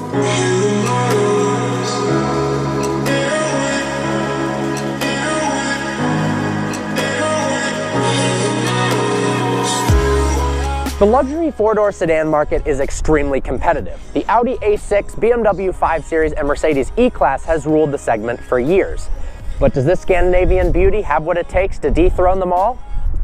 The luxury four-door sedan market is extremely competitive. The Audi A6, BMW 5 Series, and Mercedes E-Class has ruled the segment for years. But does this Scandinavian beauty have what it takes to dethrone them all?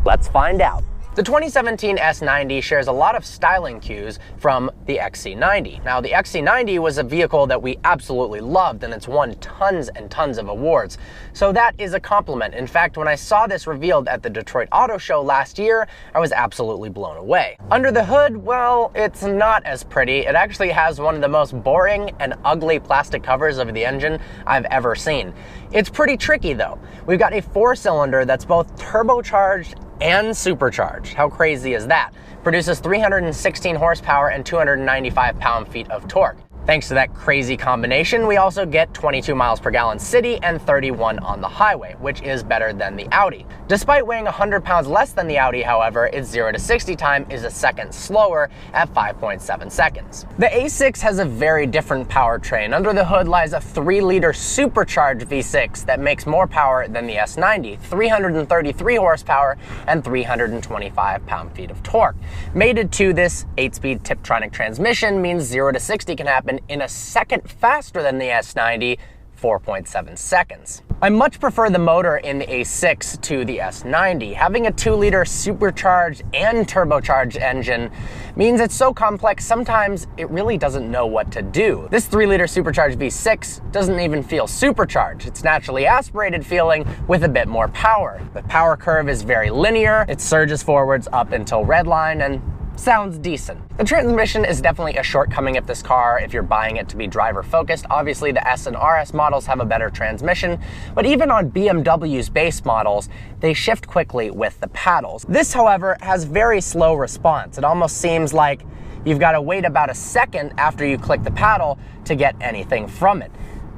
Let's find out. The 2017 S90 shares a lot of styling cues from the XC90. Now, the XC90 was a vehicle that we absolutely loved, and it's won tons and tons of awards. So that is a compliment. In fact, when I saw this revealed at the Detroit Auto Show last year, I was absolutely blown away. Under the hood, well, it's not as pretty. It actually has one of the most boring and ugly plastic covers of the engine I've ever seen. It's pretty tricky though. We've got a 4-cylinder that's both turbocharged and supercharged. How crazy is that? Produces 316 horsepower and 295 pound-feet of torque. Thanks to that crazy combination, we also get 22 miles per gallon city and 31 on the highway, which is better than the Audi. Despite weighing 100 pounds less than the Audi, however, its 0 to 60 time is a second slower at 5.7 seconds. The A6 has a very different powertrain. Under the hood lies a 3-liter supercharged V6 that makes more power than the S90, 333 horsepower and 325 pound-feet of torque. Mated to this 8-speed Tiptronic transmission means 0 to 60 can happen in a second faster than the S90, 4.7 seconds. I much prefer the motor in the A6 to the S90. Having a 2-liter supercharged and turbocharged engine means it's so complex sometimes it really doesn't know what to do. This 3-liter supercharged V6 doesn't even feel supercharged. It's naturally aspirated feeling with a bit more power. The power curve is very linear. It surges forwards up until redline and sounds decent. The transmission is definitely a shortcoming of this car if you're buying it to be driver focused. Obviously the S and RS models have a better transmission, but even on BMW's base models, they shift quickly with the paddles. This, however, has very slow response. It almost seems like you've got to wait about a second after you click the paddle to get anything from it.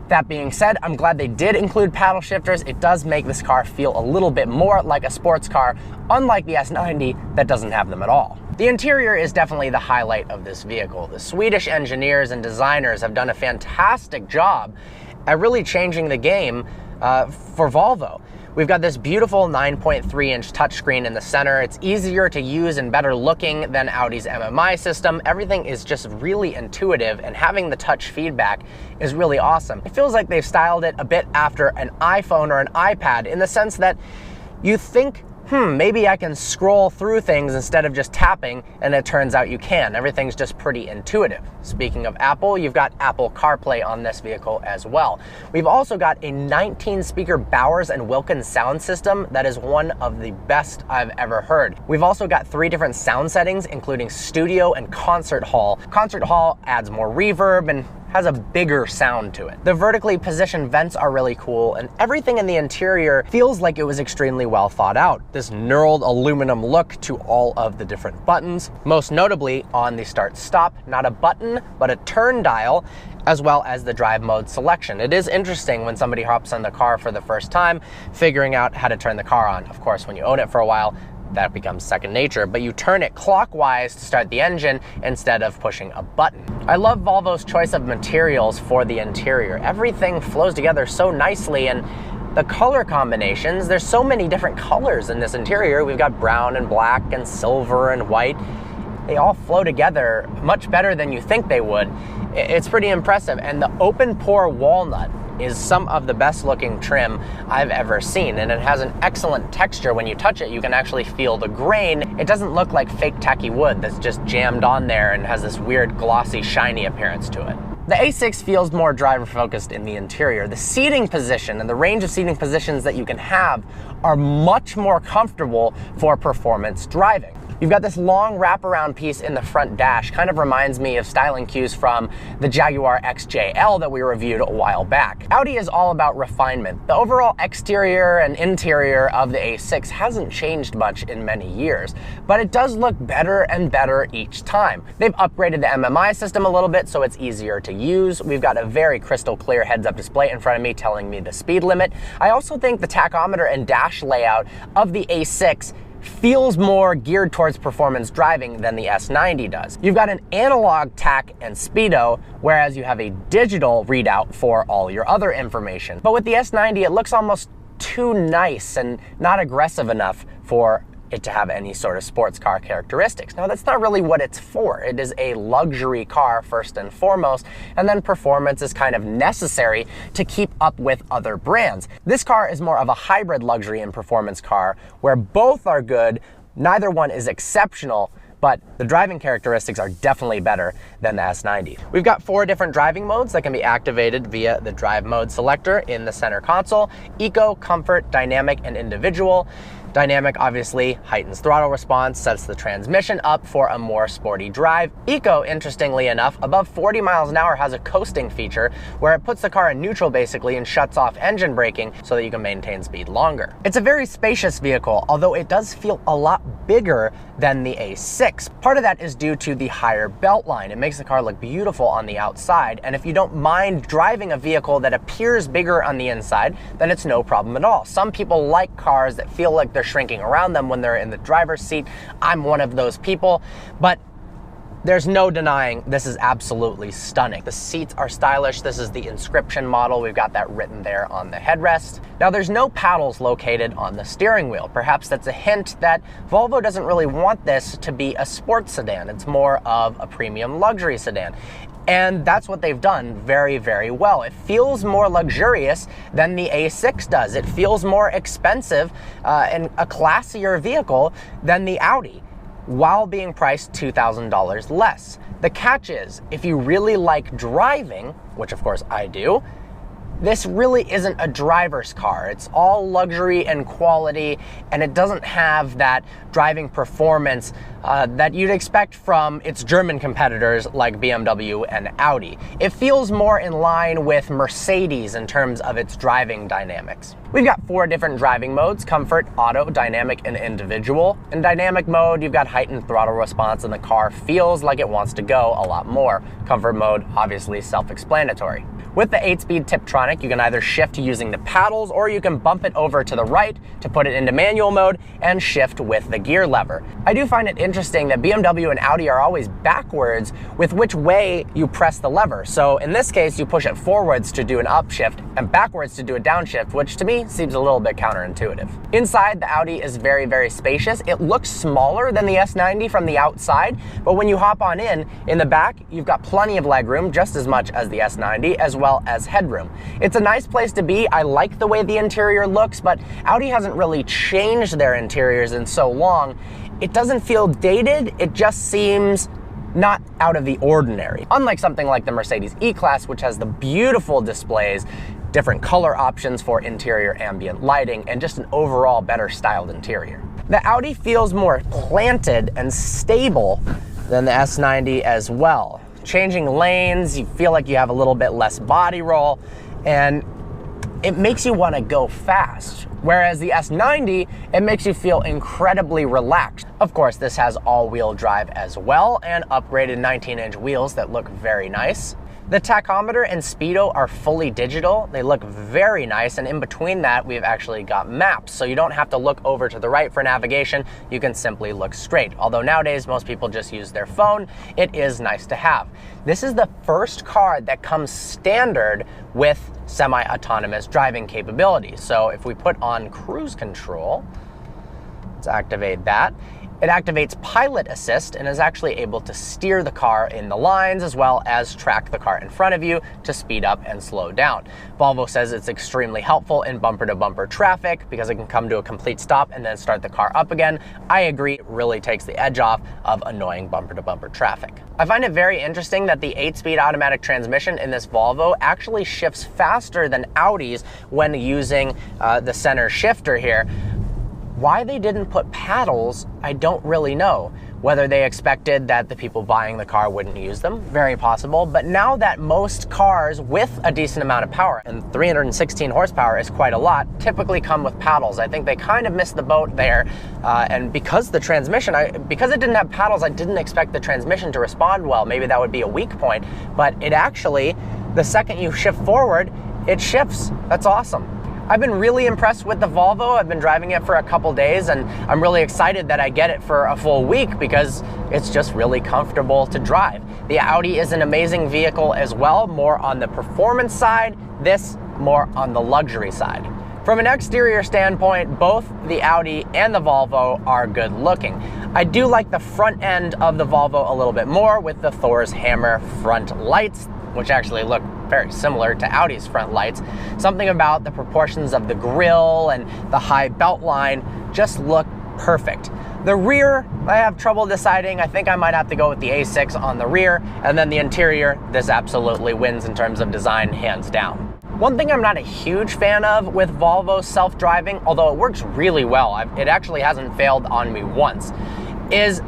That being said, I'm glad they did include paddle shifters. It does make this car feel a little bit more like a sports car, unlike the S90 that doesn't have them at all. The interior is definitely the highlight of this vehicle. The Swedish engineers and designers have done a fantastic job at really changing the game for Volvo. We've got this beautiful 9.3-inch touchscreen in the center. It's easier to use and better looking than Audi's MMI system. Everything is just really intuitive, and having the touch feedback is really awesome. It feels like they've styled it a bit after an iPhone or an iPad, in the sense that you think, maybe I can scroll through things instead of just tapping, and it turns out you can. Everything's just pretty intuitive. Speaking of Apple, you've got Apple CarPlay on this vehicle as well. We've also got a 19-speaker Bowers & Wilkins sound system that is one of the best I've ever heard. We've also got 3 different sound settings, including studio and concert hall. Concert hall adds more reverb and has a bigger sound to it. The vertically positioned vents are really cool, and everything in the interior feels like it was extremely well thought out. This knurled aluminum look to all of the different buttons, most notably on the start-stop, not a button, but a turn dial, as well as the drive mode selection. It is interesting when somebody hops on the car for the first time, figuring out how to turn the car on. Of course, when you own it for a while, that becomes second nature, but you turn it clockwise to start the engine instead of pushing a button. I love Volvo's choice of materials for the interior. Everything flows together so nicely, and the color combinations, there's so many different colors in this interior. We've got brown and black and silver and white. They all flow together much better than you think they would. It's pretty impressive, and the open pore walnut is some of the best looking trim I've ever seen, and it has an excellent texture. When you touch it, you can actually feel the grain. It doesn't look like fake tacky wood that's just jammed on there and has this weird glossy shiny appearance to it. The A6 feels more driver focused in the interior. The seating position and the range of seating positions that you can have are much more comfortable for performance driving. You've got this long wraparound piece in the front dash. Kind of reminds me of styling cues from the Jaguar XJL that we reviewed a while back. Audi is all about refinement. The overall exterior and interior of the A6 hasn't changed much in many years, but it does look better and better each time. They've upgraded the MMI system a little bit so it's easier to use. We've got a very crystal clear heads-up display in front of me telling me the speed limit. I also think the tachometer and dash layout of the A6 feels more geared towards performance driving than the S90 does. You've got an analog tach and speedo, whereas you have a digital readout for all your other information. But with the S90, it looks almost too nice and not aggressive enough for it to have any sort of sports car characteristics. Now, that's not really what it's for. It is a luxury car first and foremost, and then performance is kind of necessary to keep up with other brands. This car is more of a hybrid luxury and performance car where both are good, neither one is exceptional, but the driving characteristics are definitely better than the S90. We've got 4 different driving modes that can be activated via the drive mode selector in the center console: Eco, Comfort, Dynamic, and Individual. Dynamic obviously heightens throttle response, sets the transmission up for a more sporty drive. Eco, interestingly enough, above 40 miles an hour has a coasting feature where it puts the car in neutral basically and shuts off engine braking so that you can maintain speed longer. It's a very spacious vehicle, although it does feel a lot bigger than the A6. Part of that is due to the higher belt line. It makes the car look beautiful on the outside, and if you don't mind driving a vehicle that appears bigger on the inside, then it's no problem at all. Some people like cars that feel like they're shrinking around them when they're in the driver's seat. I'm one of those people, but there's no denying this is absolutely stunning. The seats are stylish. This is the Inscription model. We've got that written there on the headrest. Now, there's no paddles located on the steering wheel. Perhaps that's a hint that Volvo doesn't really want this to be a sports sedan. It's more of a premium luxury sedan. And that's what they've done very, very well. It feels more luxurious than the A6 does. It feels more expensive and a classier vehicle than the Audi, while being priced $2,000 less. The catch is, if you really like driving, which of course I do, this really isn't a driver's car. It's all luxury and quality, and it doesn't have that driving performance that you'd expect from its German competitors like BMW and Audi. It feels more in line with Mercedes in terms of its driving dynamics. We've got 4 different driving modes: Comfort, Auto, Dynamic, and Individual. In Dynamic mode, you've got heightened throttle response and the car feels like it wants to go a lot more. Comfort mode, obviously self-explanatory. With the 8-speed Tiptronic, you can either shift using the paddles, or you can bump it over to the right to put it into manual mode and shift with the gear lever. I do find it interesting that BMW and Audi are always backwards with which way you press the lever. So in this case, you push it forwards to do an upshift and backwards to do a downshift, which to me seems a little bit counterintuitive. Inside, the Audi is very, very spacious. It looks smaller than the S90 from the outside, but when you hop on in the back, you've got plenty of legroom, just as much as the S90, as well as headroom. It's a nice place to be. I like the way the interior looks, but Audi hasn't really changed their interiors in so long. It doesn't feel dated, it just seems not out of the ordinary. Unlike something like the Mercedes E-Class, which has the beautiful displays, different color options for interior ambient lighting, and just an overall better styled interior. The Audi feels more planted and stable than the S90 as well. Changing lanes, you feel like you have a little bit less body roll, and it makes you want to go fast. Whereas the S90, it makes you feel incredibly relaxed. Of course, this has all-wheel drive as well, and upgraded 19-inch wheels that look very nice. The tachometer and speedo are fully digital. They look very nice, and in between that, we've actually got maps. So you don't have to look over to the right for navigation. You can simply look straight. Although nowadays, most people just use their phone, it is nice to have. This is the first car that comes standard with semi-autonomous driving capabilities. So if we put on cruise control, let's activate that. It activates pilot assist and is actually able to steer the car in the lines as well as track the car in front of you to speed up and slow down. Volvo says it's extremely helpful in bumper-to-bumper traffic because it can come to a complete stop and then start the car up again. I agree, it really takes the edge off of annoying bumper-to-bumper traffic. I find it very interesting that the 8-speed automatic transmission in this Volvo actually shifts faster than Audi's when using the center shifter here. Why they didn't put paddles, I don't really know. Whether they expected that the people buying the car wouldn't use them, very possible. But now that most cars with a decent amount of power, and 316 horsepower is quite a lot, typically come with paddles. I think they kind of missed the boat there. And because the transmission, because it didn't have paddles, I didn't expect the transmission to respond well. Maybe that would be a weak point, but it actually, the second you shift forward, it shifts. That's awesome. I've been really impressed with the Volvo. I've been driving it for a couple days, and I'm really excited that I get it for a full week because it's just really comfortable to drive. The Audi is an amazing vehicle as well, more on the performance side, this more on the luxury side. From an exterior standpoint, both the Audi and the Volvo are good looking. I do like the front end of the Volvo a little bit more with the Thor's Hammer front lights, which actually look very similar to Audi's front lights. Something about the proportions of the grille and the high belt line just look perfect. The rear, I have trouble deciding. I think I might have to go with the A6 on the rear, and then the interior, this absolutely wins in terms of design, hands down. One thing I'm not a huge fan of with Volvo self-driving, although it works really well, it actually hasn't failed on me once, is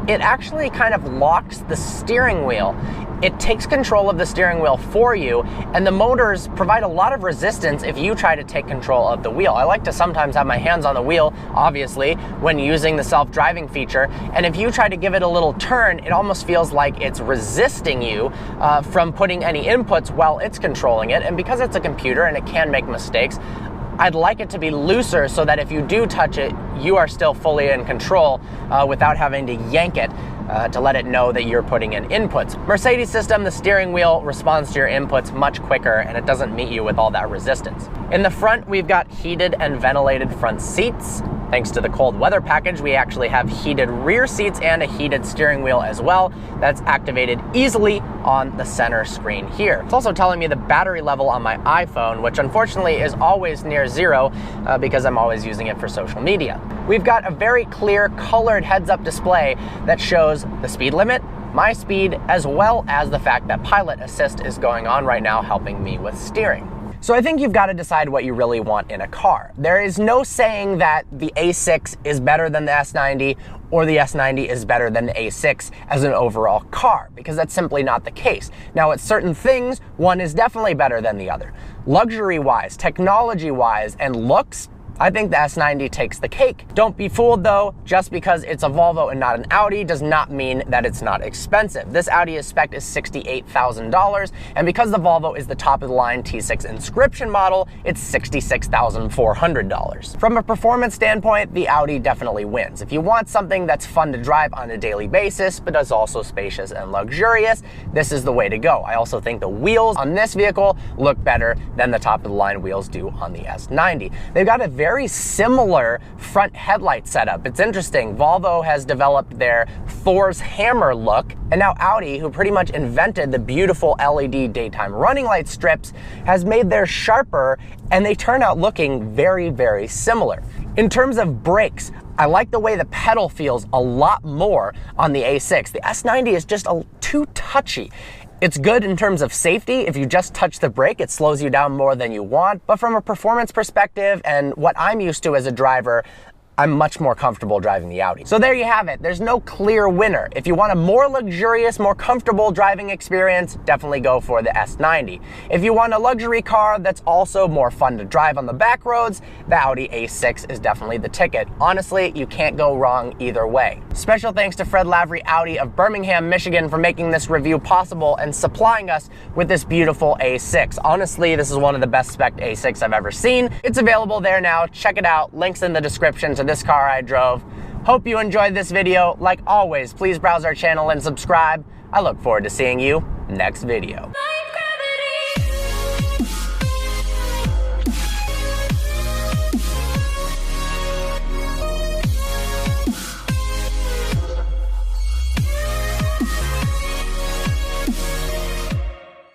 it actually kind of locks the steering wheel. It takes control of the steering wheel for you, and the motors provide a lot of resistance if you try to take control of the wheel. I like to sometimes have my hands on the wheel, obviously, when using the self-driving feature, and if you try to give it a little turn, it almost feels like it's resisting you from putting any inputs while it's controlling it, and because it's a computer and it can make mistakes, I'd like it to be looser so that if you do touch it, you are still fully in control without having to yank it to let it know that you're putting in inputs. Mercedes system, the steering wheel responds to your inputs much quicker and it doesn't meet you with all that resistance. In the front, we've got heated and ventilated front seats. Thanks to the cold weather package, we actually have heated rear seats and a heated steering wheel as well. That's activated easily on the center screen here. It's also telling me the battery level on my iPhone, which unfortunately is always near zero because I'm always using it for social media. We've got a very clear colored heads-up display that shows the speed limit, my speed, as well as the fact that Pilot Assist is going on right now, helping me with steering. So I think you've got to decide what you really want in a car. There is no saying that the A6 is better than the S90 or the S90 is better than the A6 as an overall car, because that's simply not the case. Now, at certain things, one is definitely better than the other. Luxury-wise, technology-wise, and looks, I think the S90 takes the cake. Don't be fooled though, just because it's a Volvo and not an Audi does not mean that it's not expensive. This Audi spec is $68,000, and because the Volvo is the top of the line T6 Inscription model, it's $66,400. From a performance standpoint, the Audi definitely wins. If you want something that's fun to drive on a daily basis, but is also spacious and luxurious, this is the way to go. I also think the wheels on this vehicle look better than the top of the line wheels do on the S90. They've got a very similar front headlight setup. It's interesting, Volvo has developed their Thor's Hammer look, and now Audi, who pretty much invented the beautiful LED daytime running light strips, has made theirs sharper, and they turn out looking very, very similar. In terms of brakes, I like the way the pedal feels a lot more on the A6. The S90 is just too touchy. It's good in terms of safety. If you just touch the brake, it slows you down more than you want. But from a performance perspective and what I'm used to as a driver, I'm much more comfortable driving the Audi. So there you have it. There's no clear winner. If you want a more luxurious, more comfortable driving experience, definitely go for the S90. If you want a luxury car that's also more fun to drive on the back roads, the Audi A6 is definitely the ticket. Honestly, you can't go wrong either way. Special thanks to Fred Lavery Audi of Birmingham, Michigan for making this review possible and supplying us with this beautiful A6. Honestly, this is one of the best spec A6 I've ever seen. It's available there now. Check it out. Links in the description to this car I drove. Hope you enjoyed this video. Like always, please browse our channel and subscribe. I look forward to seeing you next video.